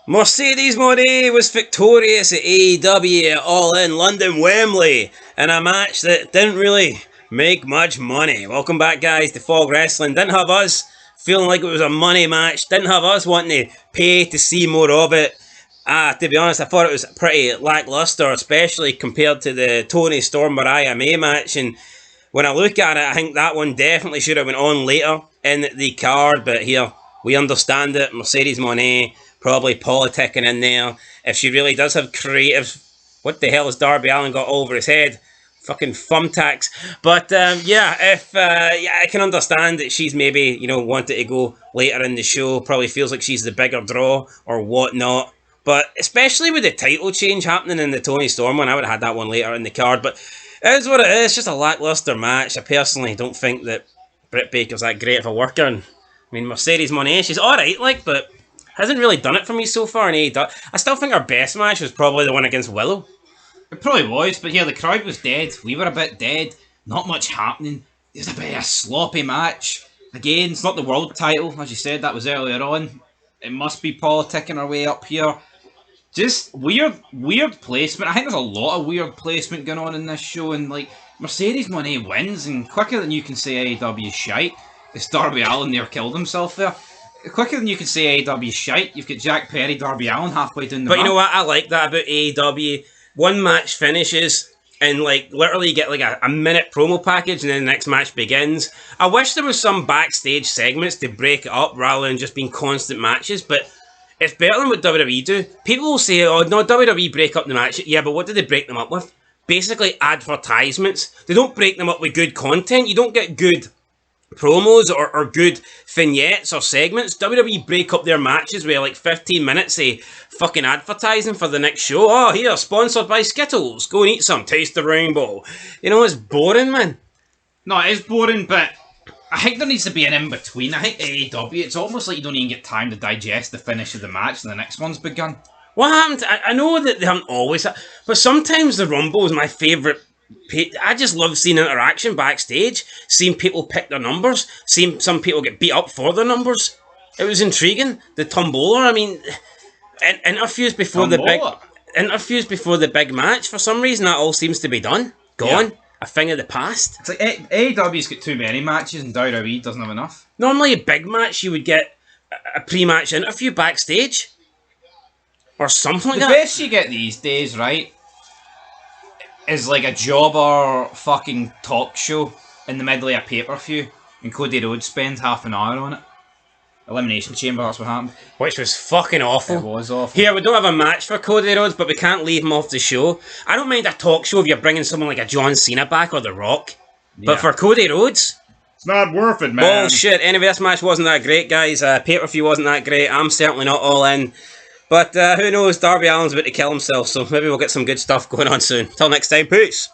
Mercedes Mone was victorious at AEW All In London Wembley in a match that didn't really make much money. Welcome back, guys, to Fog Wrestling. Didn't have us feeling like it was a money match. Didn't have us wanting to pay to see more of it. To be honest, I thought it was pretty lackluster, especially compared to the Toni Storm Mariah May match. And when I look at it, I think that one definitely should have went on later in the card. But here, we understand it. Mercedes Mone probably politicking in there. If she really does have creative, what the hell has Darby Allin got over his head? Fucking thumbtacks. But I can understand that she's maybe, wanted to go later in the show. Probably feels like she's the bigger draw or whatnot. But especially with the title change happening in the Toni Storm one, I would have had that one later in the card. But it is what it is. It's just a lackluster match. I personally don't think that Britt Baker's that great of a worker. And, Mercedes Mone, she's alright, but hasn't really done it for me so far in AEW. I still think our best match was probably the one against Willow. It probably was, but yeah, the crowd was dead. We were a bit dead. Not much happening. It was a bit of a sloppy match. Again, it's not the world title, as you said, that was earlier on. It must be politicking our way up here. Just weird placement. I think there's a lot of weird placement going on in this show, and Mercedes Mone wins, and quicker than you can say AEW shite. It's Darby Allin there killed himself there. Quicker than you can say AEW shite, you've got Jack Perry, Darby Allin halfway down the But you know what? I like that about AEW. One match finishes, and literally you get a minute promo package, and then the next match begins. I wish there was some backstage segments to break it up rather than just being constant matches, but it's better than what WWE do. People will say, oh no, WWE break up the match. Yeah, but what do they break them up with? Basically advertisements. They don't break them up with good content. You don't get good promos or good vignettes or segments. WWE break up their matches with 15 minutes of fucking advertising for the next show. Oh, here, sponsored by Skittles. Go and eat some. Taste the rainbow. It's boring, man. No, it is boring, but I think there needs to be an in-between. I think AEW, it's almost like you don't even get time to digest the finish of the match and the next one's begun. What happened? I know that they haven't always, but sometimes the Rumble is my favourite. I just love seeing interaction backstage, seeing people pick their numbers, seeing some people get beat up for their numbers. It was intriguing. The tombola, interviews before the big match. For some reason, that all seems to be done. Gone. Yeah. A thing of the past. It's like AEW's got too many matches and WWE doesn't have enough. Normally, a big match, you would get a pre-match interview backstage. Or something like that. The best you get these days, right, is a jobber fucking talk show in the middle of a pay-per-view, and Cody Rhodes spends half an hour on it. Elimination Chamber, that's what happened. Which was fucking awful. It was awful. Here, we don't have a match for Cody Rhodes, but we can't leave him off the show. I don't mind a talk show if you're bringing someone like a John Cena back or The Rock. Yeah. But for Cody Rhodes, it's not worth it, man. Bullshit. Anyway, this match wasn't that great, guys. Pay-per-view wasn't that great. I'm certainly not all in. But who knows, Darby Allin's about to kill himself, so maybe we'll get some good stuff going on soon. Till next time, peace.